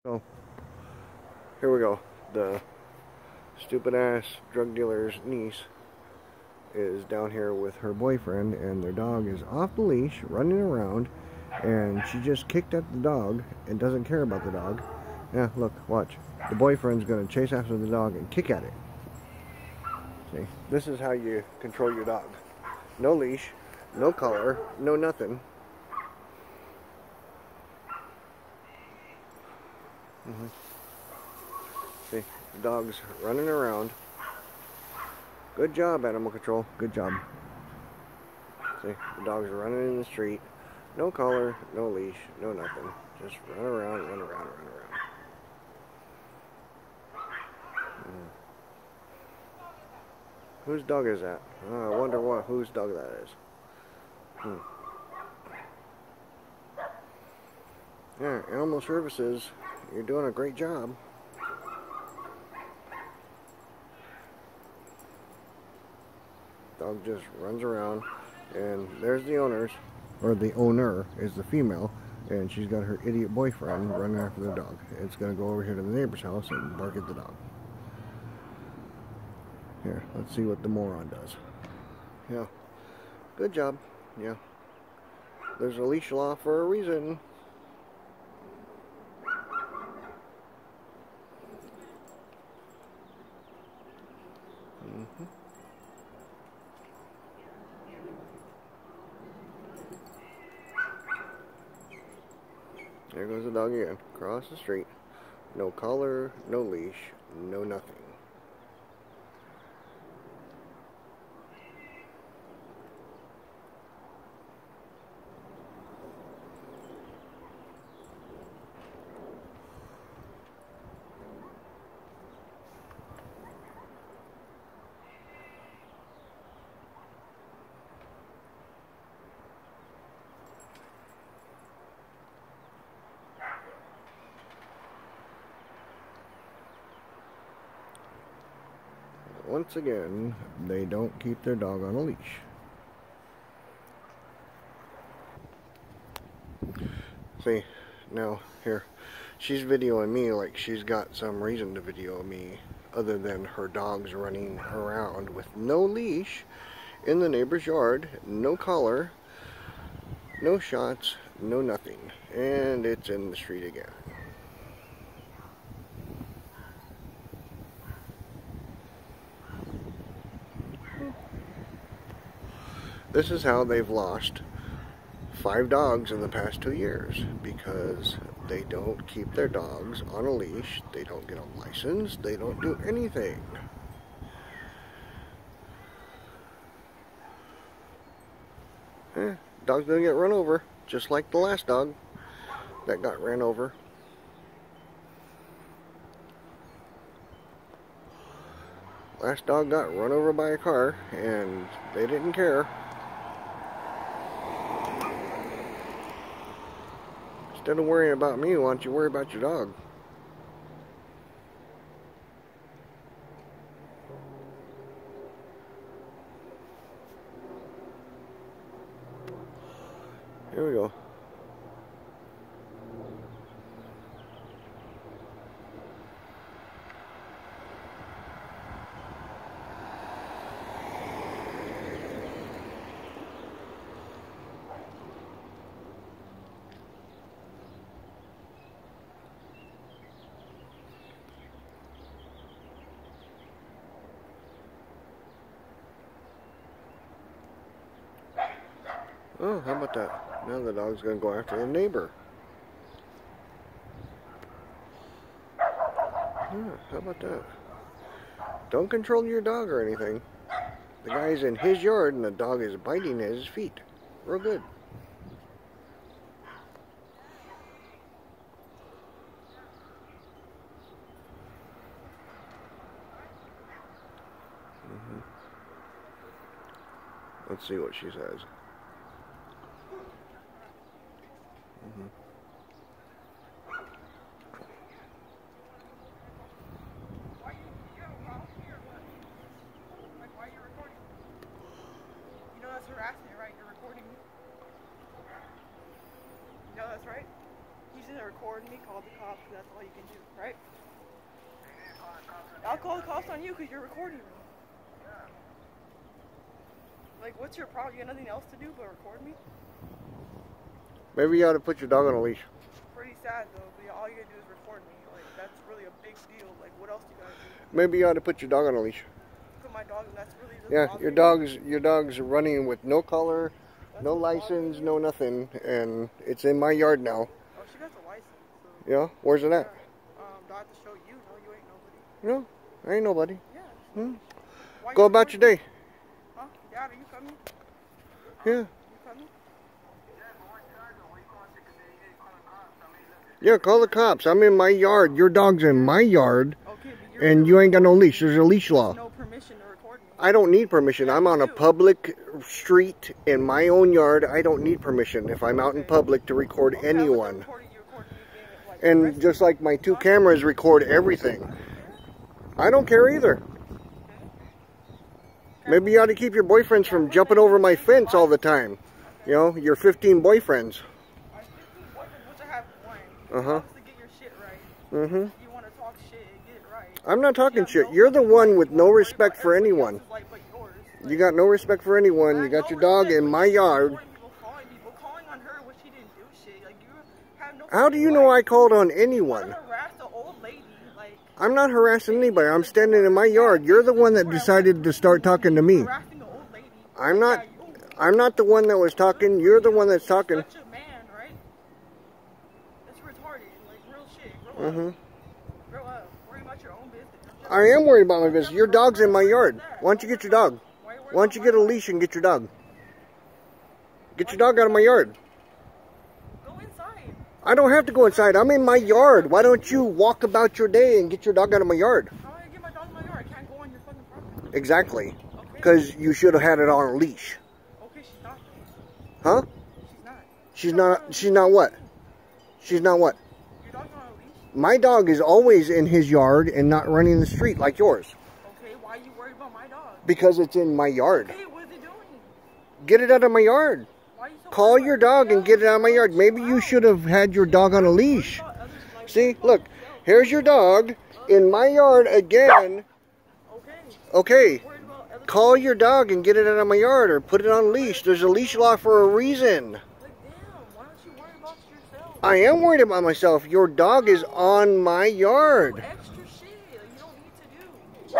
So, here we go. The stupid ass drug dealer's niece is down here with her boyfriend, and their dog is off the leash, running around, and she just kicked at the dog and doesn't care about the dog. Yeah, look, watch. The boyfriend's gonna chase after the dog and kick at it. See, this is how you control your dog. No leash, no collar, no nothing. See, the dog's running around. Good job, animal control. Good job. See, the dog's running in the street. No collar, no leash, no nothing. Just run around, run around, run around. Whose dog is that? Oh, I wonder whose dog that is. Yeah, Animal Services, you're doing a great job. Dog just runs around, and there's the owners, or the owner is the female, and she's got her idiot boyfriend running after the dog. It's gonna go over here to the neighbor's house and bark at the dog. Here, let's see what the moron does. Yeah, good job. Yeah, there's a leash law for a reason. There goes the dog again, across the street. No collar, no leash, no nothing. Once again, they don't keep their dog on a leash. See, now, here, she's videoing me like she's got some reason to video me other than her dog's running around with no leash in the neighbor's yard, no collar, no shots, no nothing, and it's in the street again. This is how they've lost 5 dogs in the past 2 years, because they don't keep their dogs on a leash, they don't get them licensed, they don't do anything. Dog's gonna get run over, just like the last dog that got ran over. Last dog got run over by a car, and they didn't care. Instead of worrying about me, why don't you worry about your dog? Here we go. Oh, how about that? Now the dog's gonna go after the neighbor. Yeah, how about that? Don't control your dog or anything. The guy's in his yard and the dog is biting at his feet. Real good. Let's see what she says. Harassment, right? You're recording me. You know that's right? You license and record me, call the cops, because that's all you can do, right? I'll call the cops on you because you're recording me. Like, what's your problem? You got nothing else to do but record me? Maybe you ought to put your dog on a leash. Pretty sad though, but all you gotta do is record me. Like, that's really a big deal. Like, what else do you gotta do? Maybe you ought to put your dog on a leash. Put my dog, that's really just Yeah, your dog's running with no collar, no license, no nothing, and it's in my yard now. Oh, she got the license. So. Yeah, where's it at? Do I have to show you? No, you ain't nobody. No, I ain't nobody. Yeah. Go about your day. Huh? Dad, are you coming? Yeah. You coming? Yeah, call the cops. I'm in my yard. Your dog's in my yard, okay, and you ain't got no leash. There's a leash law. No permission to record me. I don't need permission. I'm on a public street in my own yard. I don't need permission if I'm out in public to record anyone. And just like my 2 cameras record everything. I don't care either. Maybe you ought to keep your boyfriends from jumping over my fence all the time. You know, your 15 boyfriends. Which I have one. Uh-huh. To get your shit right. Mm-hmm. You want to talk shit, get it right. I'm not talking shit. You're the one with no respect for anyone. You got no respect for anyone. You got your dog in my yard. Calling on her when she didn't do shit. Like, you have no. How do you know I called on anyone? I'm not harassing anybody. I'm standing in my yard. You're the one that decided to start talking to me. I'm not the one that was talking. You're the one that's talking. Such a man, right? That's retarded. Like, real shit. Grow up. Grow up. Worry about your own business. I am worried about my business. Your dog's in my yard. Why don't you get your dog? Why don't you get a leash and get your dog? Get your dog out of my yard. Go inside. I don't have to go inside. I'm in my yard. Why don't you walk about your day and get your dog out of my yard? How am I gonna get my dog in my yard? I can't go on your fucking property. Exactly. Because you should have had it on a leash. Okay, she's not. Huh? She's not. She's not what? She's not what? Your dog's on a leash? My dog is always in his yard and not running the street like yours. Okay, why are you worried about my dog? Because it's in my yard. Okay, what is it doing? Get it out of my yard. Why are you so Call your dog and get it out of my yard. Maybe you should have had your dog on a leash. See, look, here's your dog in my yard again. Okay, call your dog and get it out of my yard or put it on a leash. There's a leash law for a reason. Why don't you worry about yourself? I am worried about myself. Your dog is on my yard. Extra shit you don't need to do.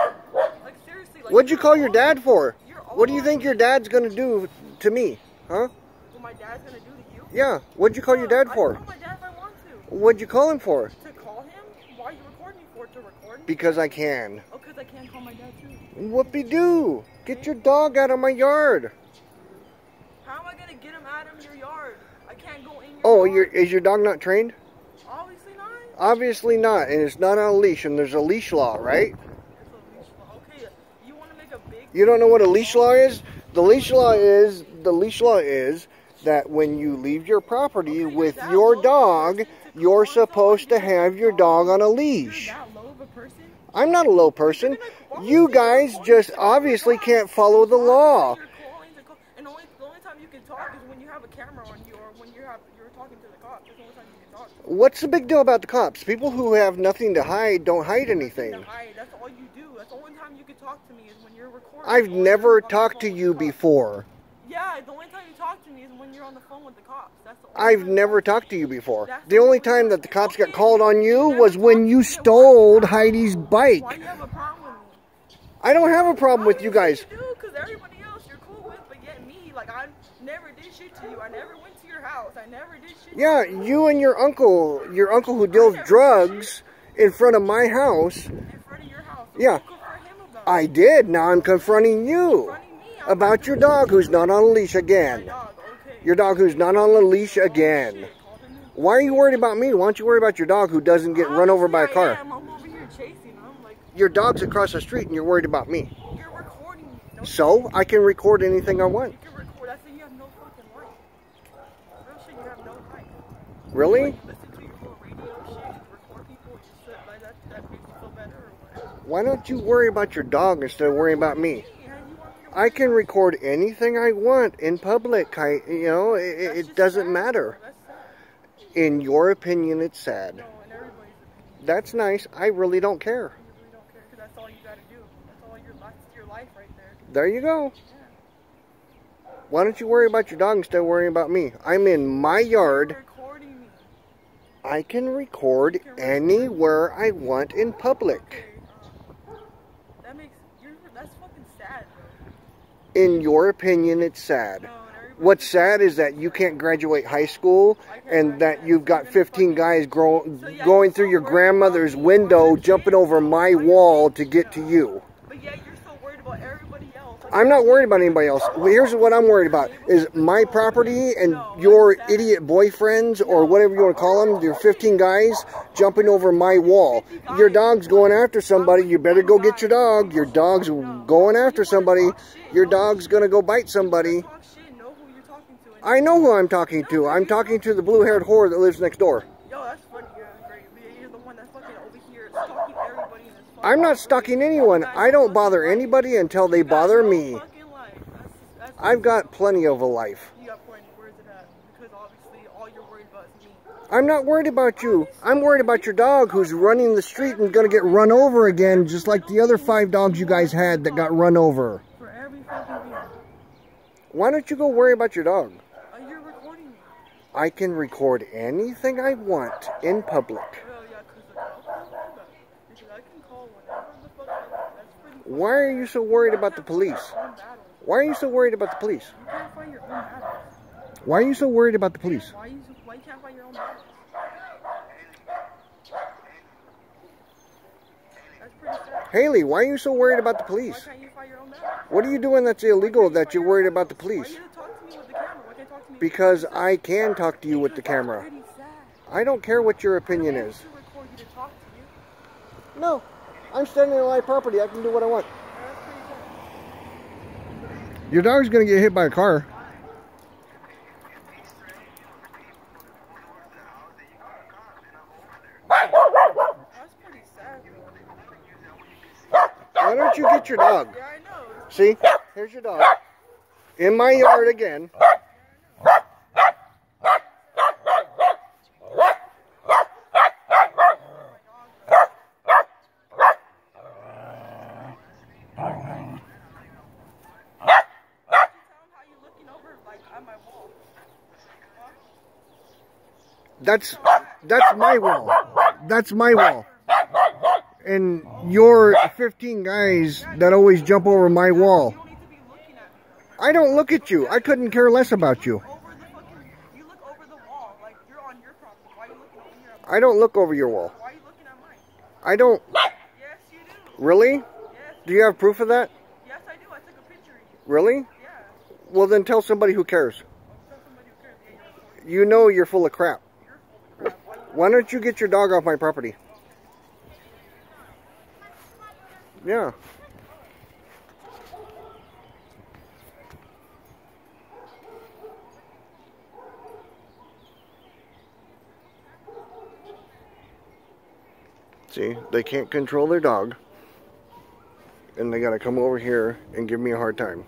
Like, seriously. Like, What'd you call your dad for? What do you think your dad's gonna do to me? Huh? What my dad's gonna do to you? Yeah. What'd you call your dad for? I can call my dad if I want to. What'd you call him for? To call him? Why are you recording me for? To record me? Because I can. Oh, because I can't call my dad too. Whoopie-doo. Get your dog out of my yard. How am I gonna get him out of your yard? I can't go in your Oh, yard. is your dog not trained? Obviously not. Obviously not, and it's not on a leash, and there's a leash law, right? Okay, you want to make a big... You don't know what a leash law is? The leash law is that when you leave your property with your dog, you're supposed to have your dog on a leash. You're that low of a person? I'm not a low person. You guys just obviously can't follow the law. And the only time you can talk is when you have a camera on you or when you're talking to the cops. That's the only time you can talk. What's the big deal about the cops? People who have nothing to hide don't hide anything. That's all you do. That's the only time you can talk to me is when you're recording. I've never talked to you before. Yeah, the only time you talk to me is when you're on the phone with the cops. That's the only I've never talked to you before. The only time that the cops got called on you was when you stole Heidi's bike. Why do you have a problem with me? I don't have a problem with you guys. You do, because everybody else you're cool with, but yet me, like, I never did shit to you. I never went to your house. I never did shit to you. Yeah, you and your uncle who deals drugs in front of my house. In front of your house. So Yeah. I did. Now I'm confronting you about your dog who's not on a leash again. Your dog who's not on a leash again. Why are you worried about me? Why don't you worry about your dog who doesn't get run over by a car? I'm over here chasing him. Like, your dog's across the street and you're worried about me. You're recording me. So I can record anything I want. You can record. I say you have no fucking life. Real shit, you have no life. Really? Like, listen to your whole radio shit, record people, just like that makes you feel better or what? Why don't you worry about your dog instead of worrying about me? I can record anything I want in public. It doesn't matter. In your opinion, it's sad. No, in everybody's opinion. That's nice. I really don't care. You really don't care, because that's all you gotta do. That's all your life right there. There you go. Yeah. Why don't you worry about your dog instead of worrying about me? I'm in my yard. You're recording me. I can record anywhere I want in public. Okay, that's fucking sad, bro. In your opinion, it's sad. No, and everybody- What's sad is that you can't graduate high school and that you've got 15 guys going through your grandmother's window, jumping over my wall to get to you. But yet you're so worried about everybody else. Like, I'm not worried about anybody else. Here's what I'm worried about, is my property and your idiot boyfriends, or whatever you want to call them, your 15 guys jumping over my wall. Your dog's going after somebody. You better go get your dog. Your dog's going after somebody. Your dog's going to go bite somebody. talk shit, know who you're talking to. And I know who I'm talking to. I'm talking to the blue-haired whore that lives next door. yo, that's funny. Yeah, great. But you're the one that's fucking over here stalking everybody in this fucking I'm not stalking anyone. I don't bother anybody until they bother me. fucking life. That's I've got plenty of a life. You got plenty. Where's it at? Because obviously all you're worried about is me. I'm not worried about you. I'm worried about your dog who's running the street and going to get run over again, just like the other 5 dogs you guys had that got run over. For every fucking reason. Why don't you go worry about your dog? You're recording me. I can record anything I want in public. Well, yeah, because I can call whenever the fuck I want. That's pretty. Why are you so worried about the police? Your own battles. Why are you so worried about the police? You can't fight your own battles. Why are you so worried about the police? Why you can't fight your own battles? That's pretty sad. Haley, why are you so worried about the Why police? can't you fight your own battles? What are you doing that's illegal that you're worried about the Why police? you talk to me with the camera? Why can't you talk to me? Because I can talk to you with the camera. Pretty sad. I don't care what your opinion I is. should record you to talk to you. No, I'm standing on my property. I can do what I want. That's pretty sad. Your dog's going to get hit by a car. That's pretty sad, bro. Why don't you get your dog? Yeah, I know. See, here's your dog. In my yard again. How you looking over like at my wall? That's my wall. That's my wall. And your 15 guys that always jump over my wall. You don't need to be looking at me. I don't look at you. I couldn't care less about you. You look over the wall like you're on your property. Why are you looking over here? I don't look over your wall. Why are you looking at mine? I don't. Yes, you do. Really? Yes, Do you have proof of that? yes, I do. I took a picture of you. Really? Yeah. Well, then tell somebody who cares. Tell somebody who cares. Yeah, you're recording. You know you're full of crap. You're full of crap. Why don't you get your dog off my property? Yeah. See, they can't control their dog. And they gotta come over here and give me a hard time.